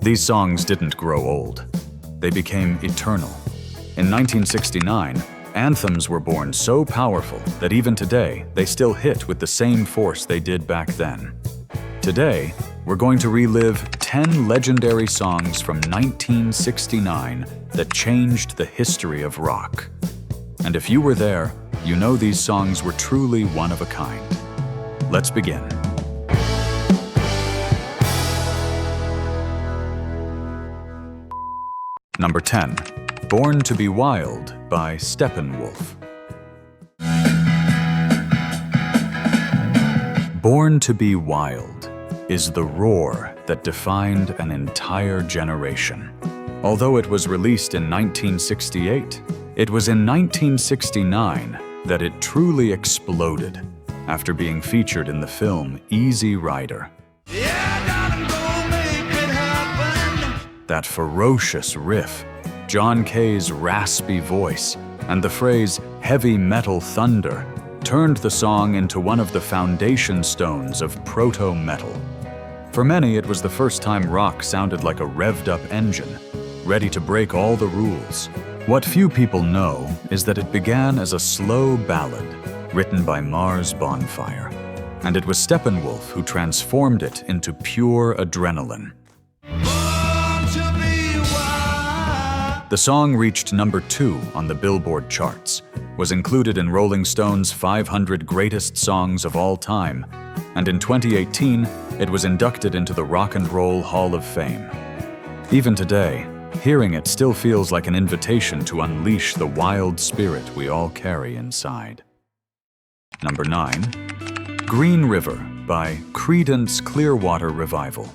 These songs didn't grow old. They became eternal. In 1969, anthems were born so powerful that even today, they still hit with the same force they did back then. Today, we're going to relive 10 legendary songs from 1969 that changed the history of rock. And if you were there, you know these songs were truly one of a kind. Let's begin. Number 10. Born to be Wild by Steppenwolf. Born to be Wild is the roar that defined an entire generation. Although it was released in 1968, it was in 1969 that it truly exploded after being featured in the film Easy Rider. That ferocious riff, John Kay's raspy voice, and the phrase heavy metal thunder turned the song into one of the foundation stones of proto-metal. For many, it was the first time rock sounded like a revved-up engine, ready to break all the rules. What few people know is that it began as a slow ballad written by Mars Bonfire, and it was Steppenwolf who transformed it into pure adrenaline. The song reached number 2 on the Billboard charts, was included in Rolling Stone's 500 Greatest Songs of All Time, and in 2018, it was inducted into the Rock and Roll Hall of Fame. Even today, hearing it still feels like an invitation to unleash the wild spirit we all carry inside. Number 9. Green River by Creedence Clearwater Revival.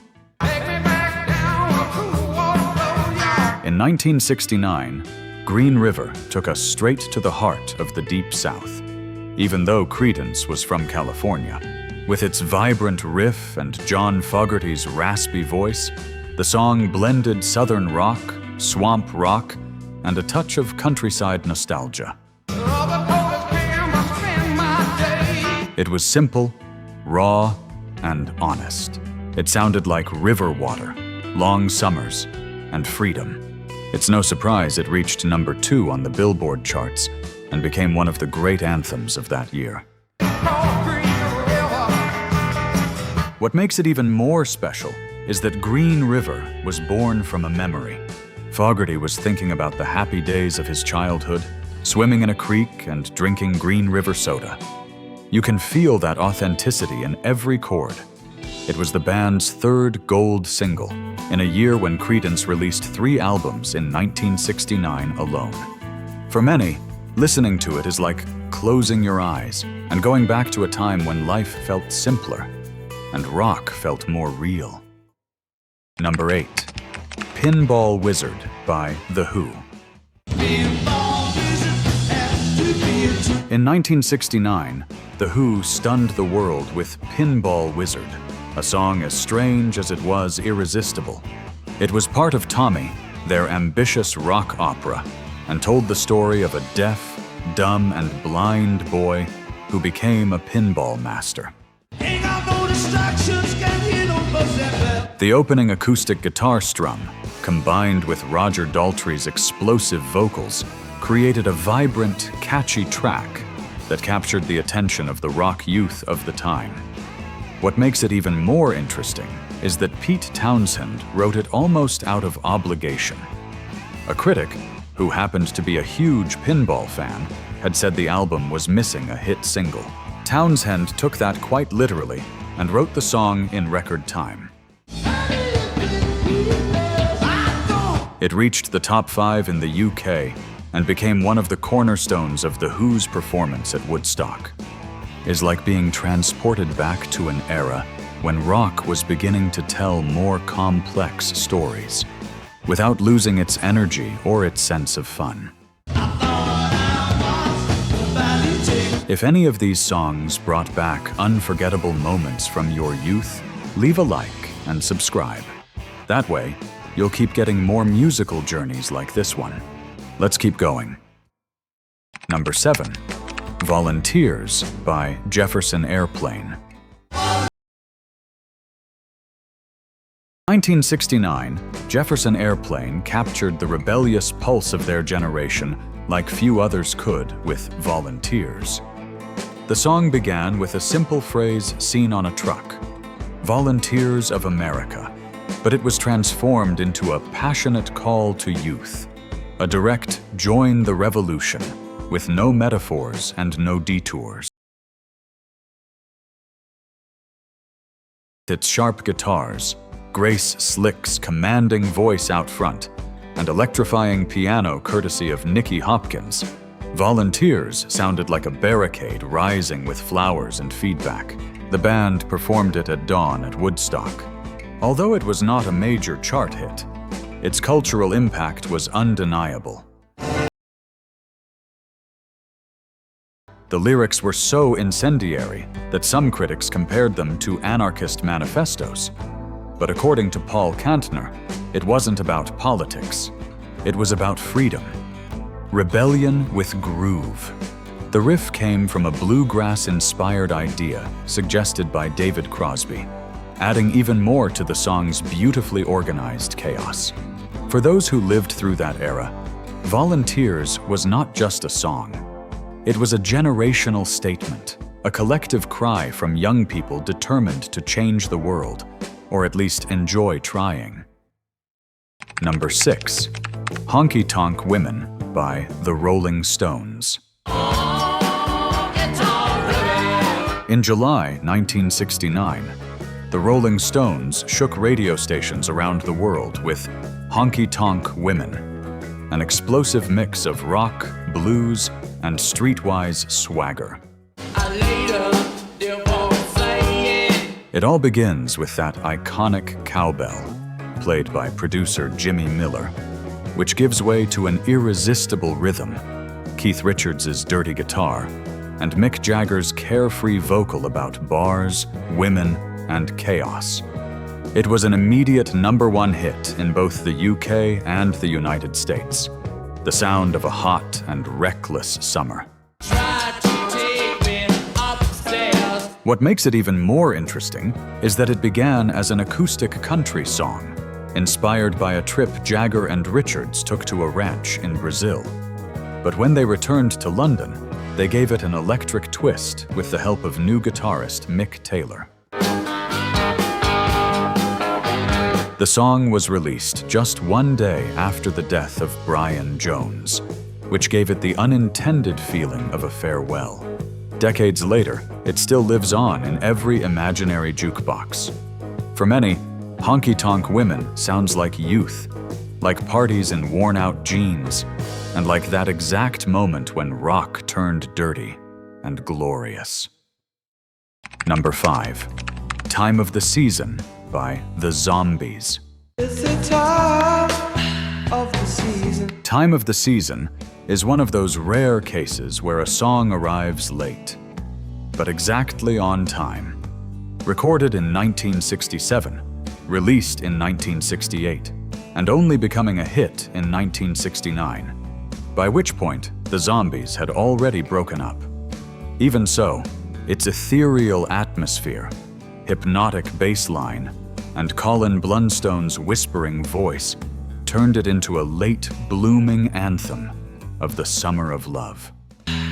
In 1969, Green River took us straight to the heart of the Deep South, even though Creedence was from California. With its vibrant riff and John Fogerty's raspy voice, the song blended southern rock, swamp rock, and a touch of countryside nostalgia. It was simple, raw, and honest. It sounded like river water, long summers, and freedom. It's no surprise it reached number 2 on the Billboard charts and became one of the great anthems of that year. What makes it even more special is that Green River was born from a memory. Fogerty was thinking about the happy days of his childhood, swimming in a creek and drinking Green River soda. You can feel that authenticity in every chord. It was the band's 3rd gold single, in a year when Creedence released 3 albums in 1969 alone. For many, listening to it is like closing your eyes and going back to a time when life felt simpler and rock felt more real. Number 8. Pinball Wizard by The Who. In 1969, The Who stunned the world with Pinball Wizard, a song as strange as it was irresistible. It was part of Tommy, their ambitious rock opera, and told the story of a deaf, dumb, and blind boy who became a pinball master. The opening acoustic guitar strum, combined with Roger Daltrey's explosive vocals, created a vibrant, catchy track that captured the attention of the rock youth of the time. What makes it even more interesting is that Pete Townshend wrote it almost out of obligation. A critic, who happened to be a huge pinball fan, had said the album was missing a hit single. Townshend took that quite literally and wrote the song in record time. It reached the top 5 in the UK and became one of the cornerstones of The Who's performance at Woodstock. It's like being transported back to an era when rock was beginning to tell more complex stories, without losing its energy or its sense of fun. If any of these songs brought back unforgettable moments from your youth, leave a like and subscribe. That way, you'll keep getting more musical journeys like this one. Let's keep going. Number 7. Volunteers by Jefferson Airplane. 1969, Jefferson Airplane captured the rebellious pulse of their generation like few others could with Volunteers. The song began with a simple phrase seen on a truck, "Volunteers of America," but it was transformed into a passionate call to youth, a direct "join the revolution," with no metaphors and no detours. Its sharp guitars, Grace Slick's commanding voice out front, and electrifying piano courtesy of Nicky Hopkins, Volunteers sounded like a barricade rising with flowers and feedback. The band performed it at dawn at Woodstock. Although it was not a major chart hit, its cultural impact was undeniable. The lyrics were so incendiary that some critics compared them to anarchist manifestos. But according to Paul Kantner, it wasn't about politics. It was about freedom. Rebellion with groove. The riff came from a bluegrass-inspired idea suggested by David Crosby, adding even more to the song's beautifully organized chaos. For those who lived through that era, Volunteers was not just a song. It was a generational statement, a collective cry from young people determined to change the world, or at least enjoy trying. Number 6, Honky Tonk Women by the Rolling Stones. In July 1969, the Rolling Stones shook radio stations around the world with Honky Tonk Women, an explosive mix of rock, blues, and streetwise swagger. It all begins with that iconic cowbell, played by producer Jimmy Miller, which gives way to an irresistible rhythm, Keith Richards' dirty guitar, and Mick Jagger's carefree vocal about bars, women, and chaos. It was an immediate #1 hit in both the UK and the United States, the sound of a hot and reckless summer. What makes it even more interesting is that it began as an acoustic country song, inspired by a trip Jagger and Richards took to a ranch in Brazil. But when they returned to London, they gave it an electric twist with the help of new guitarist Mick Taylor. The song was released just one day after the death of Brian Jones, which gave it the unintended feeling of a farewell. Decades later, it still lives on in every imaginary jukebox. For many, Honky Tonk Women sounds like youth, like parties in worn-out jeans, and like that exact moment when rock turned dirty and glorious. Number 5, Time of the Season by The Zombies. It's the time of the season. Time of the Season is one of those rare cases where a song arrives late, but exactly on time. Recorded in 1967, released in 1968, and only becoming a hit in 1969, by which point the Zombies had already broken up. Even so, its ethereal atmosphere, hypnotic bass line, and Colin Blunstone's whispering voice turned it into a late blooming anthem of the summer of love.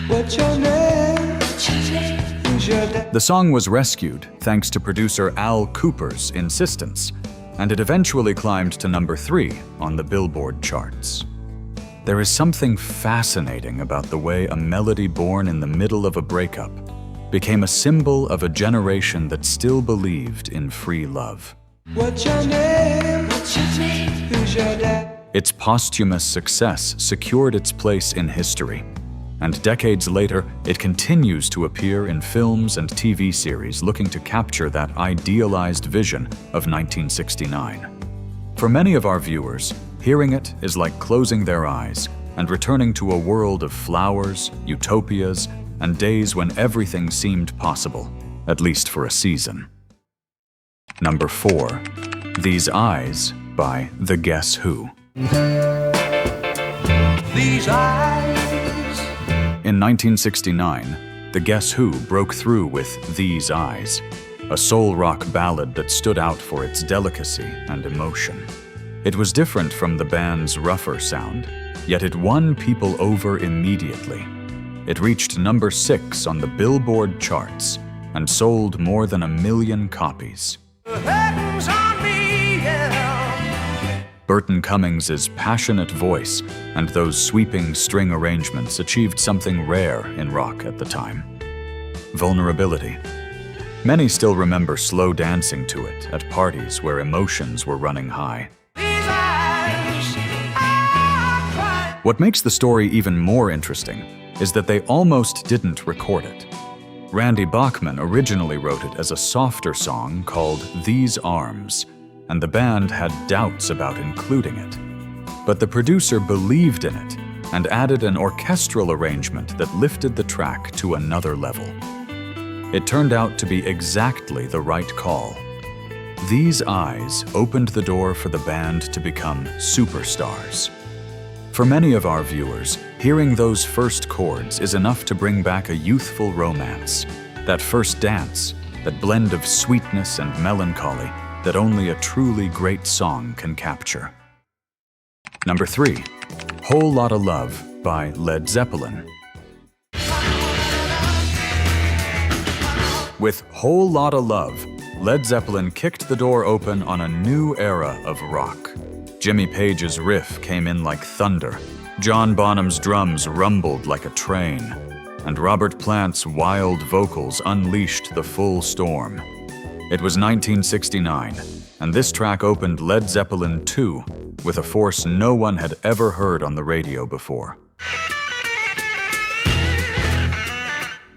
What's your name? Who's your dad? The song was rescued thanks to producer Al Cooper's insistence, and it eventually climbed to number 3 on the Billboard charts. There is something fascinating about the way a melody born in the middle of a breakup became a symbol of a generation that still believed in free love. What's your name? Who's your dad? Its posthumous success secured its place in history, and decades later, it continues to appear in films and TV series looking to capture that idealized vision of 1969. For many of our viewers, hearing it is like closing their eyes and returning to a world of flowers, utopias, and days when everything seemed possible, at least for a season. Number 4, These Eyes by The Guess Who. These eyes. In 1969, The Guess Who broke through with These Eyes, a soul rock ballad that stood out for its delicacy and emotion. It was different from the band's rougher sound, yet it won people over immediately. It reached number 6 on the Billboard charts and sold more than 1 million copies. Burton Cummings' passionate voice and those sweeping string arrangements achieved something rare in rock at the time: vulnerability. Many still remember slow dancing to it at parties where emotions were running high. What makes the story even more interesting is that they almost didn't record it. Randy Bachman originally wrote it as a softer song called "These Arms," and the band had doubts about including it. But the producer believed in it and added an orchestral arrangement that lifted the track to another level. It turned out to be exactly the right call. These Eyes opened the door for the band to become superstars. For many of our viewers, hearing those first chords is enough to bring back a youthful romance, that first dance, that blend of sweetness and melancholy that only a truly great song can capture. Number 3, Whole Lotta Love by Led Zeppelin. With Whole Lotta Love, Led Zeppelin kicked the door open on a new era of rock. Jimmy Page's riff came in like thunder, John Bonham's drums rumbled like a train, and Robert Plant's wild vocals unleashed the full storm. It was 1969, and this track opened Led Zeppelin 2 with a force no one had ever heard on the radio before.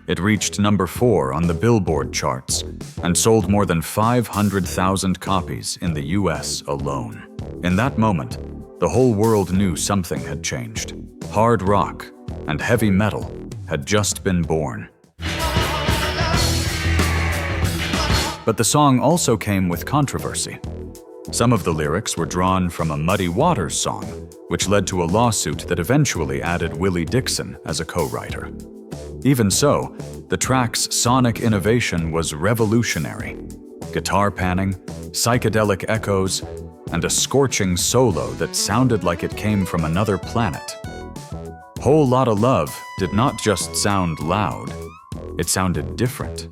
It reached number 4 on the Billboard charts and sold more than 500,000 copies in the US alone. In that moment, the whole world knew something had changed. Hard rock and heavy metal had just been born. But the song also came with controversy. Some of the lyrics were drawn from a Muddy Waters song, which led to a lawsuit that eventually added Willie Dixon as a co-writer. Even so, the track's sonic innovation was revolutionary. Guitar panning, psychedelic echoes, and a scorching solo that sounded like it came from another planet. Whole Lotta Love did not just sound loud, it sounded different.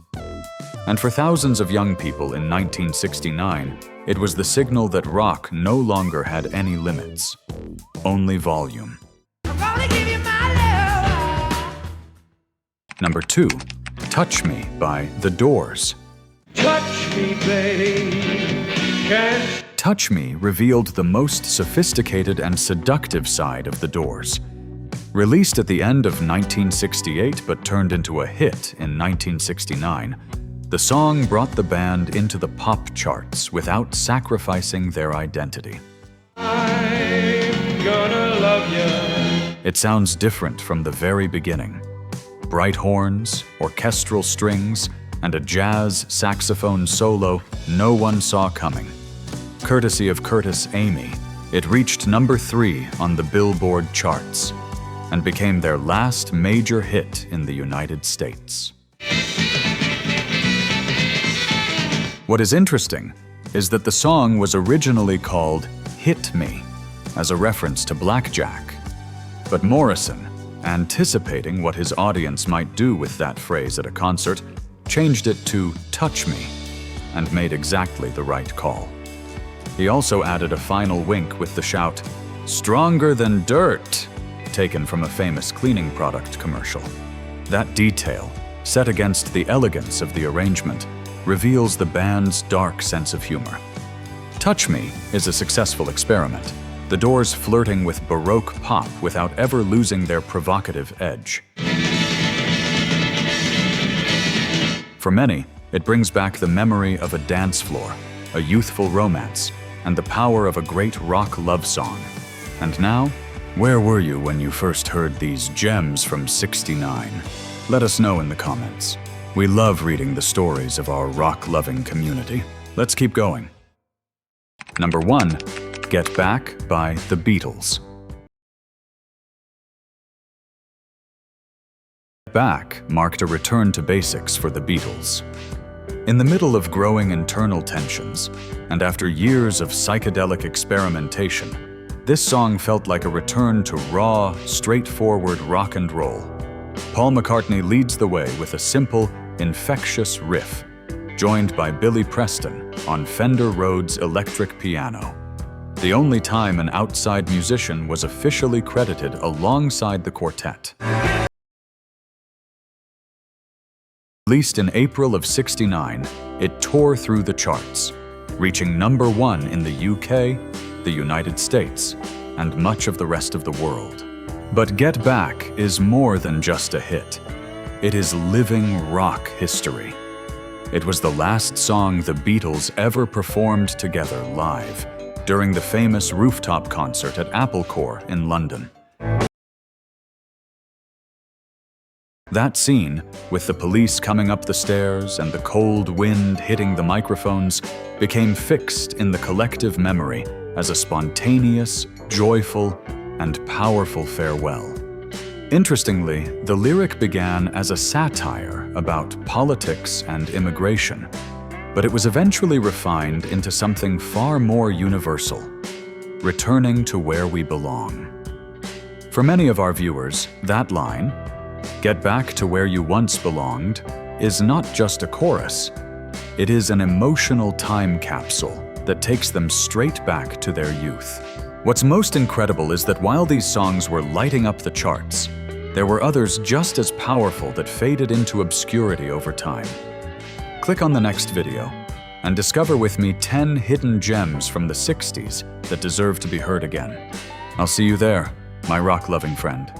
And for thousands of young people in 1969, it was the signal that rock no longer had any limits, only volume. Number 2, Touch Me by The Doors. Touch me, baby. Can't. Touch Me revealed the most sophisticated and seductive side of The Doors. Released at the end of 1968 but turned into a hit in 1969, the song brought the band into the pop charts without sacrificing their identity. I'm gonna love you. It sounds different from the very beginning. Bright horns, orchestral strings, and a jazz saxophone solo no one saw coming. Courtesy of Curtis Amy, it reached number 3 on the Billboard charts and became their last major hit in the United States. What is interesting is that the song was originally called Hit Me, as a reference to blackjack. But Morrison, anticipating what his audience might do with that phrase at a concert, changed it to Touch Me, and made exactly the right call. He also added a final wink with the shout, "Stronger than dirt," taken from a famous cleaning product commercial. That detail, set against the elegance of the arrangement, reveals the band's dark sense of humor. Touch Me is a successful experiment, the Doors flirting with Baroque pop without ever losing their provocative edge. For many, it brings back the memory of a dance floor, a youthful romance, and the power of a great rock love song. And now, where were you when you first heard these gems from '69? Let us know in the comments. We love reading the stories of our rock-loving community. Let's keep going. Number 1, Get Back by The Beatles. Back marked a return to basics for the Beatles. In the middle of growing internal tensions, and after years of psychedelic experimentation, this song felt like a return to raw, straightforward rock and roll. Paul McCartney leads the way with a simple, infectious riff, joined by Billy Preston on Fender Rhodes electric piano. The only time an outside musician was officially credited alongside the quartet. Released in April of '69, it tore through the charts, reaching #1 in the UK, the United States, and much of the rest of the world. But Get Back is more than just a hit. It is living rock history. It was the last song the Beatles ever performed together live during the famous rooftop concert at Applecore in London. That scene, with the police coming up the stairs and the cold wind hitting the microphones, became fixed in the collective memory as a spontaneous, joyful, and powerful farewell. Interestingly, the lyric began as a satire about politics and immigration, but it was eventually refined into something far more universal: returning to where we belong. For many of our viewers, that line, "Get back to where you once belonged," is not just a chorus. It is an emotional time capsule that takes them straight back to their youth. What's most incredible is that while these songs were lighting up the charts, there were others just as powerful that faded into obscurity over time. Click on the next video and discover with me 10 hidden gems from the '60s that deserve to be heard again. I'll see you there, my rock-loving friend.